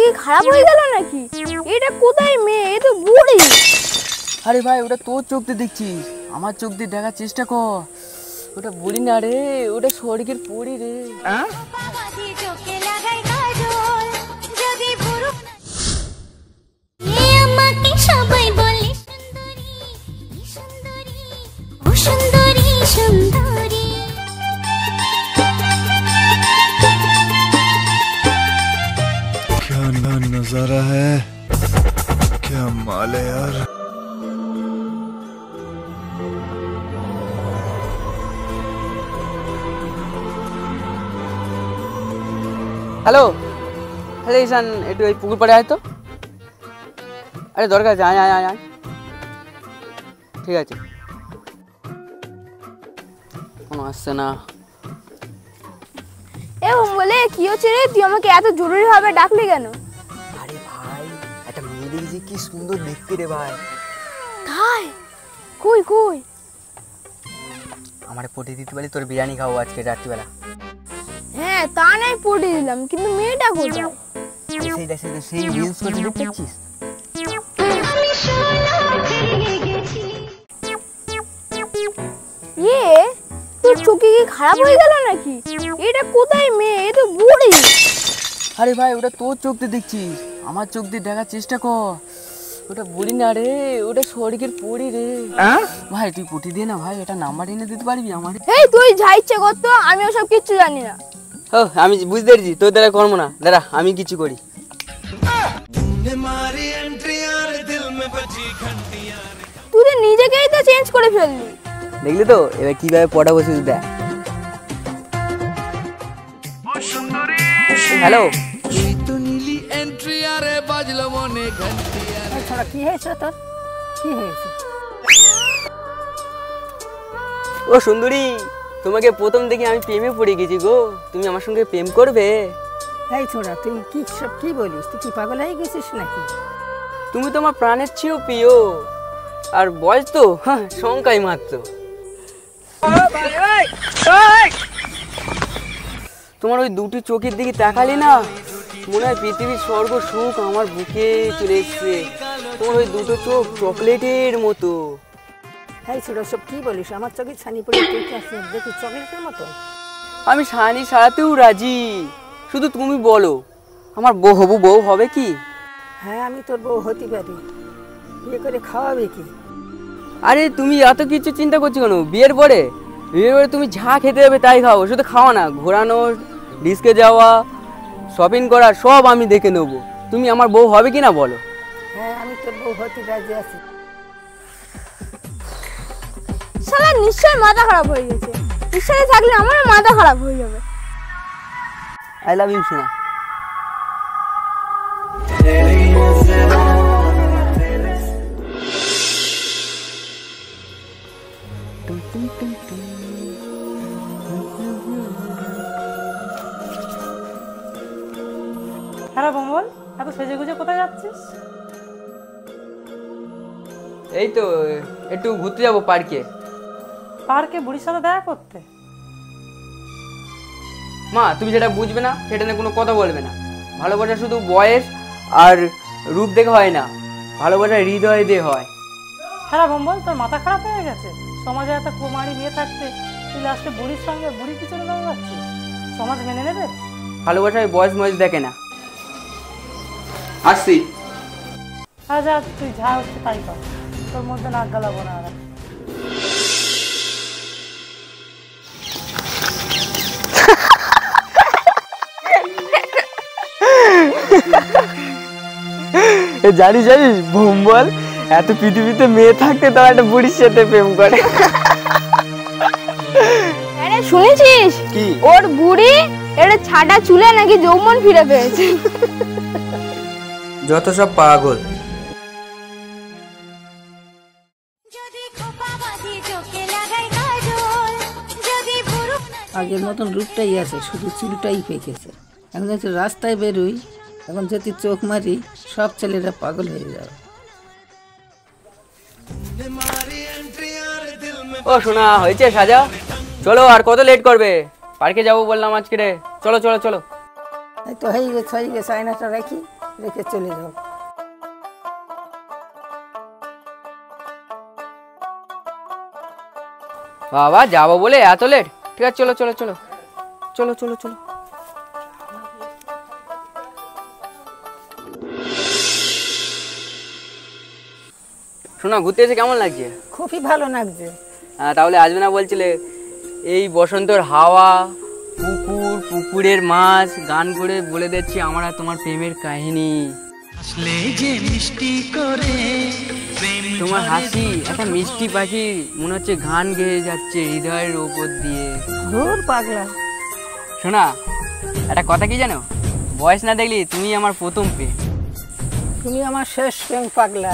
কি খারাপ হয়ে গেল নাকি? এটা কোথায় মেয়ে? এ তো বুড়ি। আরে ভাই ওটা তোর চোখ দিয়ে দেখছিস, আমার চোখ দিয়ে দেখার চেষ্টা কর। ওটা বুড়ি না রে, ওটা স্বর্গের পরী রে। क्या नजारा है, क्या माल है यार। হ্যালো হ্যালো ঈশান, একটু ওই পুকুর পাড়ে আয় তো। আরে দরকার আছে, আয় আয় আয় আয়। ঠিক আছে, কোনো আসছে না। এ বলে কি হচ্ছে রে? তুই আমাকে এত জরুরি ভাবে ডাকলি কেন? আরে ভাই একটা মেয়ে দেখেছি, কি সুন্দর দেখতে রে ভাই। তাই? কই কই? আমার পটি দিতে পারি, তোর বিরিয়ানি খাবো আজকে রাত্রিবেলা। হ্যাঁ তা নাই পড়ে দিলাম, কিন্তু মেয়েটা কোথায়? সেই রিলস করে দেখছিস? তোর চোখে কি খারাপ হয়ে গেল নাকি? এটা কোথায় মেয়ে? এ তো বুড়ি। আরে ভাই ওটা তোর চোখ দিয়ে দেখছিস, আমার চোখ দিয়ে দেখার চেষ্টা কর। ওটা বুড়ি না রে, ওটা স্বর্গের পরী রে। ভাই তুই পটি দিয়ে না ভাই, এটা নাম্বার এনে দিতে পারবি আমার? এই তুই যা ইচ্ছে কর তো, আমি ওসব কিচ্ছু জানি না। ও আমি বুঝতে পেরেছি, তোর দ্বারা কর্ম না, দাঁড়া আমি কিছু করি। তুই তো নিজেকেই তো চেঞ্জ করে ফেললি। দেখলি তো এবার কিভাবে পড়া বসে দেখ। হ্যালো কি হয়েছে তোর? কি হয়েছে? ও সুন্দরী, তোমাকে প্রথম দেখে আমি প্রেমে পড়ে গেছি গো। তুমি আমার সঙ্গে প্রেম করবে? এই ছোড়া, তুই কি সব কি বলিস? তুই কি পাগল হয়ে গেছিস নাকি? তুমি তো আমার প্রাণের চেয়েও প্রিয়, আর বয়স তো সংখ্যাই মাত্র। তোমার ওই দুটি চোখের দিকে তাকালি না, মনে হয় পৃথিবীর স্বর্গ সুখ আমার বুকে চলে এসছে। তোমার ওই দুটো চোখ চকলেটের মতো। এই ছোড়া, সব কি বলিস? আমার চোখে ছানি পড়ে তুই কি আসছিস দেখি চকলেটের মতো? আমি ছানি সারাতেও রাজি, শুধু তুমি বলো আমার বউ হবু বউ হবে কি? হ্যাঁ আমি তোর বউ হতে পারি। বিয়ে করে খাওয়াবে কি? আরে তুমি এত কিছু চিন্তা করছো কেন? বিয়ের পরে তুমি যা খেতে হবে তাই খাও, শুধু খাওয়া না, ঘোরানো, ডিস্কে যাওয়া, শপিং করা সব আমি দেখে নেবো। তুমি আমার বউ হবে কি না বলো? হ্যাঁ আমি তোর বউ হতে রাজি আছি। শালা নিশ্চয় মাথা খারাপ হয়ে গেছে। ঈশ্বরে থাকলে আমারও মাথা খারাপ হয়ে যাবে। আই লাভ ইউ সোনা। হ্যালো কমল, এত সেজে গুজে কোথায় যাচ্ছিস? এই তো একটু ঘুরতে যাবো পার্কে। পার্কে বুড়ির সাথে দেখা করতে? মা তুমি যেটা বুঝবে না সেটা নিয়ে কোনো কথা বলবে না। ভালোবাসা শুধু বয়স আর রূপ দেখে হয় না, ভালোবাসা হৃদয় দিয়ে হয়। হ্যালো কমল, তোর মাথা খারাপ হয়ে গেছে? সমাজে একটা কুমারী মেয়ে থাকতে তুই লাস্টে বুড়ির সঙ্গে বুড়ির পিছনে দৌড়াচ্ছিস? সমাজ মেনে নেবে? ভালোবাসায় বয়স ময়স দেখে না। আসছি। হ্যাঁ যা, তুই যা হচ্ছে তাই কর, তোর মধ্যে নাক গালাবো না আর। জানিস জানিস ভোম্বল, এত পৃথিবীতে মেয়ে থাকতে তারা একটা বুড়ির সাথে প্রেম করে। আরে শুনেছিস কি? ওর বুড়ি এটা ছাটা চুলে নাকি যৌবন ফিরে পেয়েছে। যত সব পাগল। আগের মতন রূপটাই আছে, শুধু চুলটাই পেকেছে। এখন যদি রাস্তায় বেরোই, এখন যদি চোখ মারি, সব ছেলেরা পাগল হয়ে যাবে। ও শোনা হয়েছে সাজা, চলো আর কত লেট করবে? পার্কে যাবো বললাম আজকে রে, চলো চলো চলো। এই তো হয়ে গেছে আয়নাটা রাখি। রেখে চলে যাও। বাবা যাবো বলে এত লেট? ঠিক আছে, চলো চলো চলো চলো চলো চলো। শোনা, ঘুরতে এসে কেমন লাগছে? খুবই ভালো লাগছে। তাহলে আসবে না বলছিলে? এই বসন্তর হাওয়া, পুকুর, পুকুরের মাছ, গান করে বলে দিচ্ছি আমার আর তোমার প্রেমের কাহিনী। তোমার হাসি একটা মিষ্টি পাখি, মনে হচ্ছে গান গেয়ে যাচ্ছে হৃদয়ের ওপর দিয়ে। দূর পাগলা। শোনা, একটা কথা কি জানো? বয়স না দেখলি তুমি আমার প্রথম প্রেম। তুমি আমার শেষ প্রেম পাগলা।